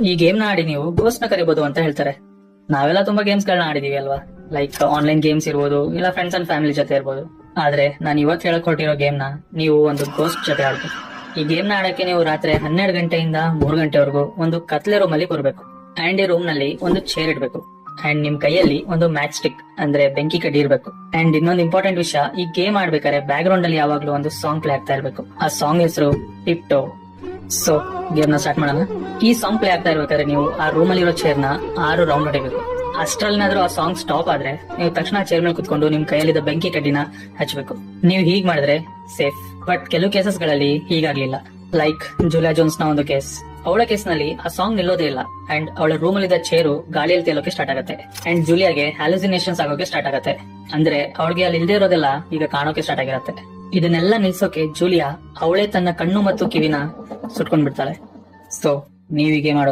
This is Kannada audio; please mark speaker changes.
Speaker 1: ಈ ಗೇಮ್ ನ ಆಡಿ ನೀವು ಗೋಸ್ಟ್ ನ ಕರಿಬಹುದು ಅಂತ ಹೇಳ್ತಾರೆ. ನಾವೆಲ್ಲ ತುಂಬಾ ಗೇಮ್ಸ್ ಗಳನ್ನ ಆಡಿದೀವಿ ಅಲ್ವಾ, ಲೈಕ್ ಆನ್ಲೈನ್ ಗೇಮ್ಸ್ ಇರ್ಬೋದು, ಇಲ್ಲ ಫ್ರೆಂಡ್ಸ್ ಅಂಡ್ ಫ್ಯಾಮಿಲಿ ಜೊತೆ ಇರ್ಬೋದು. ಆದ್ರೆ ನಾನು ಇವತ್ತು ಹೇಳಕೊಟ್ಟಿರೋ ಗೇಮ್ ನ ನೀವು ಒಂದು ಗೋಸ್ಟ್ ಜೊತೆ ಆಡ್ಬೇಕು. ಈ ಗೇಮ್ ನ ಆಡಕ್ಕೆ ನೀವು ರಾತ್ರಿ 12 ಗಂಟೆಯಿಂದ 3 ಗಂಟೆವರೆಗೂ ಒಂದು ಕತ್ಲೆ ರೂಮ್ ಅಲ್ಲಿ ಕೂರ್ಬೇಕು. ಅಂಡ್ ಈ ರೂಮ್ ನಲ್ಲಿ ಒಂದು ಚೇರ್ ಇಡಬೇಕು. ಅಂಡ್ ನಿಮ್ ಕೈಯಲ್ಲಿ ಒಂದು ಮ್ಯಾಚ್ ಸ್ಟಿಕ್ ಅಂದ್ರೆ ಬೆಂಕಿ ಕಡ್ಡಿ ಇರಬೇಕು. ಅಂಡ್ ಇನ್ನೊಂದು ಇಂಪಾರ್ಟೆಂಟ್ ವಿಷಯ, ಈ ಗೇಮ್ ಆಡ್ಬೇಕಾದ್ರೆ ಬ್ಯಾಕ್ ಗ್ರೌಂಡ್ ಅಲ್ಲಿ ಯಾವಾಗ್ಲೂ ಒಂದು ಸಾಂಗ್ ಪ್ಲೇ ಆಗ್ತಾ ಇರಬೇಕು. ಆ ಸಾಂಗ್ ಹೆಸರು ಟಿಪ್ಟೋ. ಸೊ ಗೇಮ್ ನ ಸ್ಟಾರ್ಟ್ ಮಾಡೋಣ. ಈ ಸಾಂಗ್ ಪ್ಲೇ ಆಗ್ತಾ ಇರ್ಬೇಕಾದ್ರೆ ನೀವು ಆ ರೂಮ್ ಅಲ್ಲಿ ಇರೋ ಚೇರ್ ನ 6 ರೌಂಡ್ ಹೊಡಿಬೇಕು. ಅಷ್ಟ್ರಲ್ಲಾದ್ರೂ ಆ ಸಾಂಗ್ ಸ್ಟಾಪ್ ಆದ್ರೆ ನೀವು ತಕ್ಷಣ ಚೇರ್ ಮೇಲೆ ಕುತ್ಕೊಂಡು ನಿಮ್ ಕೈಯಲ್ಲಿದ್ದ ಬೆಂಕಿ ಕಡ್ಡಿನ ಹಚ್ಬೇಕು. ನೀವು ಹೀಗ್ ಮಾಡಿದ್ರೆ ಸೇಫ್. ಬಟ್ ಕೆಲವು ಕೇಸಸ್ ಗಳಲ್ಲಿ ಹೀಗಾಗ್ಲಿಲ್ಲ. ಲೈಕ್ ಜೂಲಿಯಾ ಜೋನ್ಸ್ ನ ಒಂದು ಕೇಸ್. ಅವಳ ಕೇಸ್ ನಲ್ಲಿ ಆ ಸಾಂಗ್ ನಿಲ್ಲೋದೇ ಇಲ್ಲ. ಅಂಡ್ ಅವಳ ರೂಮ್ ಅಲ್ಲಿದ್ದ ಚೇರು ಗಾಳಿಯಲ್ಲಿ ತೇಲೋಕೆ ಸ್ಟಾರ್ಟ್ ಆಗುತ್ತೆ. ಅಂಡ್ ಜೂಲಿಯಾಗೆ ಹ್ಯಾಲುಸಿನೇಷನ್ಸ್ ಆಗೋಕೆ ಸ್ಟಾರ್ಟ್ ಆಗುತ್ತೆ. ಅಂದ್ರೆ ಅವಳಿಗೆ ಅಲ್ಲಿ ಇಲ್ದೇ ಇರೋದೆಲ್ಲ ಈಗ ಕಾಣೋಕೆ ಸ್ಟಾರ್ಟ್ ಆಗಿರುತ್ತೆ. ಇದನ್ನೆಲ್ಲ ನಿಲ್ಸೋಕೆ ಜೂಲಿಯಾ ಅವಳೇ ತನ್ನ ಕಣ್ಣು ಮತ್ತು ಕಿವಿನ ಸುಟ್ಕೊಂಡ್ ಬಿಡ್ತಾಳೆ. ಸೊ ನೀವೀಗೆ ಮಾಡೋದು